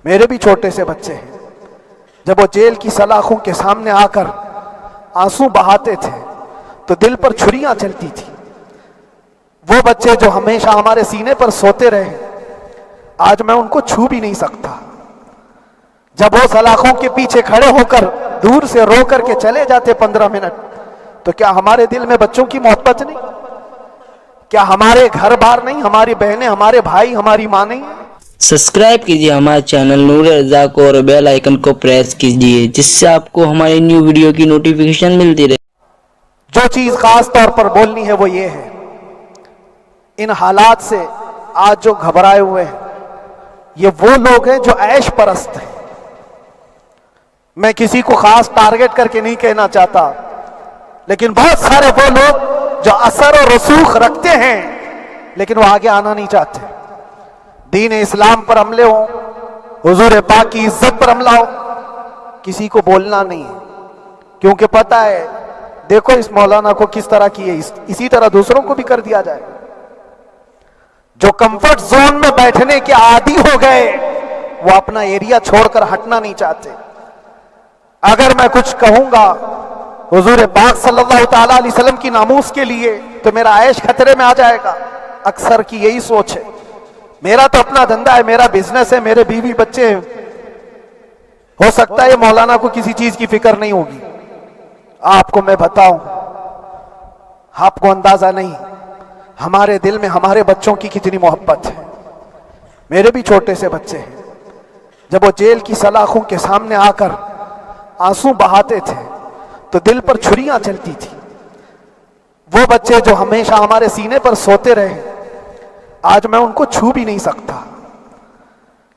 میرے بھی چھوٹے سے بچے ہیں، جب وہ جیل کی سلاخوں کے سامنے آ کر آنسو بہاتے تھے تو دل پر چھریاں چلتی تھی۔ وہ بچے جو ہمیشہ ہمارے سینے پر سوتے رہے، آج میں ان کو چھو بھی نہیں سکتا۔ جب وہ سلاخوں کے پیچھے کھڑے ہو کر دور سے رو کر کے چلے جاتے 15 منٹ، تو کیا ہمارے دل میں بچوں کی محبت نہیں؟ کیا ہمارے گھر بار نہیں، ہماری بہنیں، ہمارے بھائی، ہماری ماں نہیں؟ سبسکرائب کیجیے ہمارے چینل نور رضا کو اور بیل آئیکن کو پریس کیجیے، جس سے آپ کو ہماری نیو ویڈیو کی نوٹیفیکیشن ملتی رہے۔ جو چیز خاص طور پر بولنی ہے وہ یہ ہے، ان حالات سے آج جو گھبرائے ہوئے ہیں یہ وہ لوگ ہیں جو عیش پرست ہیں۔ میں کسی کو خاص ٹارگٹ کر کے نہیں کہنا چاہتا، لیکن بہت سارے وہ لوگ جو اثر و رسوخ رکھتے ہیں لیکن وہ آگے آنا نہیں چاہتے۔ دین اسلام پر حملے ہوں، حضور پاک کی عزت پر حملہ ہو، کسی کو بولنا نہیں ہے، کیونکہ پتہ ہے دیکھو اس مولانا کو کس طرح کیے، اسی طرح دوسروں کو بھی کر دیا جائے۔ جو کمفرٹ زون میں بیٹھنے کے عادی ہو گئے وہ اپنا ایریا چھوڑ کر ہٹنا نہیں چاہتے۔ اگر میں کچھ کہوں گا حضور پاک صلی اللہ تعالیٰ علیہ وسلم کی ناموس کے لیے تو میرا عیش خطرے میں آ جائے گا۔ اکثر کی یہی سوچ ہے، میرا تو اپنا دھندا ہے، میرا بزنس ہے، میرے بیوی بچے ہیں، ہو سکتا ہے مولانا کو کسی چیز کی فکر نہیں ہوگی۔ آپ کو میں بتاؤں، آپ کو اندازہ نہیں ہمارے دل میں ہمارے بچوں کی کتنی محبت ہے۔ میرے بھی چھوٹے سے بچے ہیں، جب وہ جیل کی سلاخوں کے سامنے آ کر آنسو بہاتے تھے تو دل پر چھریاں چلتی تھی۔ وہ بچے جو ہمیشہ ہمارے سینے پر سوتے رہے، آج میں ان کو چھو بھی نہیں سکتا۔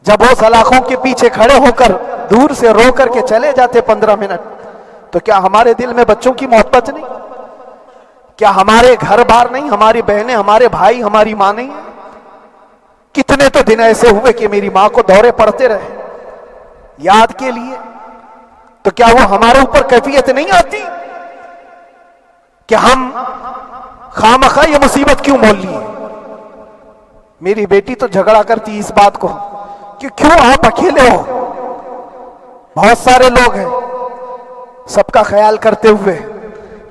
جب وہ سلاخوں کے پیچھے کھڑے ہو کر دور سے رو کر کے چلے جاتے 15 منٹ، تو کیا ہمارے دل میں بچوں کی محبت نہیں؟ کیا ہمارے گھر بار نہیں، ہماری بہنیں، ہمارے بھائی، ہماری ماں نہیں؟ کتنے تو دن ایسے ہوئے کہ میری ماں کو دورے پڑتے رہے یاد کے لیے، تو کیا وہ ہمارے اوپر کیفیت نہیں آتی کہ ہم خامخواہ یہ مصیبت کیوں مول لی ہے؟ میری بیٹی تو جھگڑا کرتی اس بات کو کہ کیوں آپ اکیلے ہو، بہت سارے لوگ ہیں سب کا خیال کرتے ہوئے،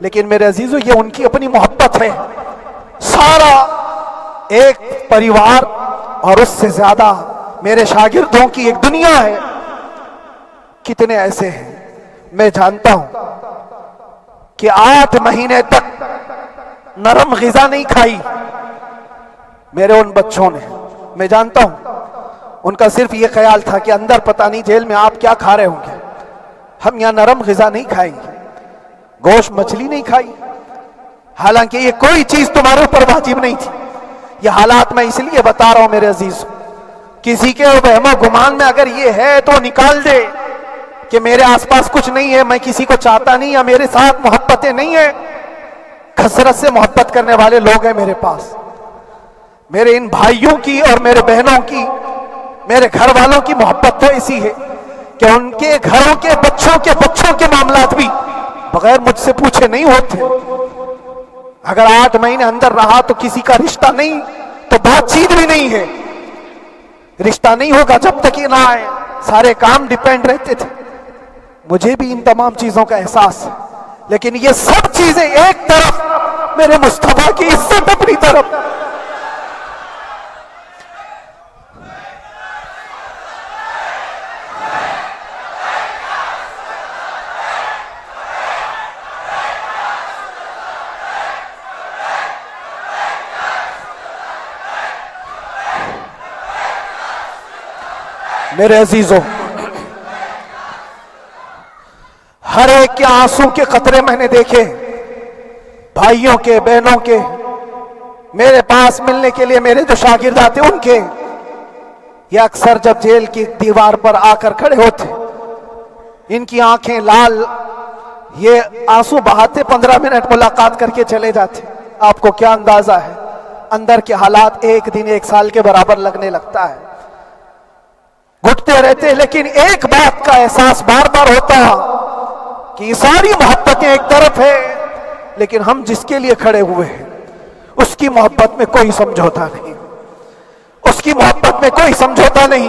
لیکن میرے عزیزو یہ ان کی اپنی محبت ہے۔ سارا ایک پریوار اور اس سے زیادہ میرے شاگردوں کی ایک دنیا ہے۔ کتنے ایسے ہیں، میں جانتا ہوں کہ 8 مہینے تک نرم غذا نہیں کھائی میرے ان بچوں نے۔ میں جانتا ہوں ان کا صرف یہ خیال تھا کہ اندر پتہ نہیں جیل میں آپ کیا کھا رہے ہوں گے، ہم یہاں نرم غذا نہیں کھائیں گے، گوشت مچھلی نہیں کھائی، حالانکہ یہ کوئی چیز تمہارے اوپر واجب نہیں تھی۔ یہ حالات میں اس لیے بتا رہا ہوں میرے عزیز، کسی کے وہم و گمان میں اگر یہ ہے تو نکال دے کہ میرے آس پاس کچھ نہیں ہے، میں کسی کو چاہتا نہیں، یا میرے ساتھ محبتیں نہیں ہیں۔ کثرت سے محبت کرنے والے لوگ ہیں میرے پاس، میرے ان بھائیوں کی اور میرے بہنوں کی، میرے گھر والوں کی محبت تو ایسی ہے کہ ان کے گھروں کے بچوں کے معاملات بھی بغیر مجھ سے پوچھے نہیں ہوتے۔ اگر 8 مہینے اندر رہا تو کسی کا رشتہ نہیں تو بات چیت بھی نہیں ہے، رشتہ نہیں ہوگا جب تک یہ نہ آئے، سارے کام ڈیپینڈ رہتے تھے۔ مجھے بھی ان تمام چیزوں کا احساس ہے، لیکن یہ سب چیزیں ایک طرف، میرے مصطفیٰ کی عزت اپنی طرف۔ میرے عزیزوں، ہر ایک کے آنسوں کے قطرے میں نے دیکھے، بھائیوں کے، بہنوں کے، میرے پاس ملنے کے لیے میرے جو شاگرد آتے ان کے، یہ اکثر جب جیل کی دیوار پر آ کر کھڑے ہوتے، ان کی آنکھیں لال، یہ آنسو بہاتے 15 منٹ ملاقات کر کے چلے جاتے۔ آپ کو کیا اندازہ ہے اندر کے حالات ایک دن 1 سال کے برابر لگنے لگتا ہے، گھٹتے رہتے، لیکن ایک بات کا احساس بار بار ہوتا کہ یہ ساری محبتیں ایک طرف ہے، لیکن ہم جس کے لیے کھڑے ہوئے ہیں اس کی محبت میں کوئی سمجھوتا نہیں، اس کی محبت میں کوئی سمجھوتا نہیں۔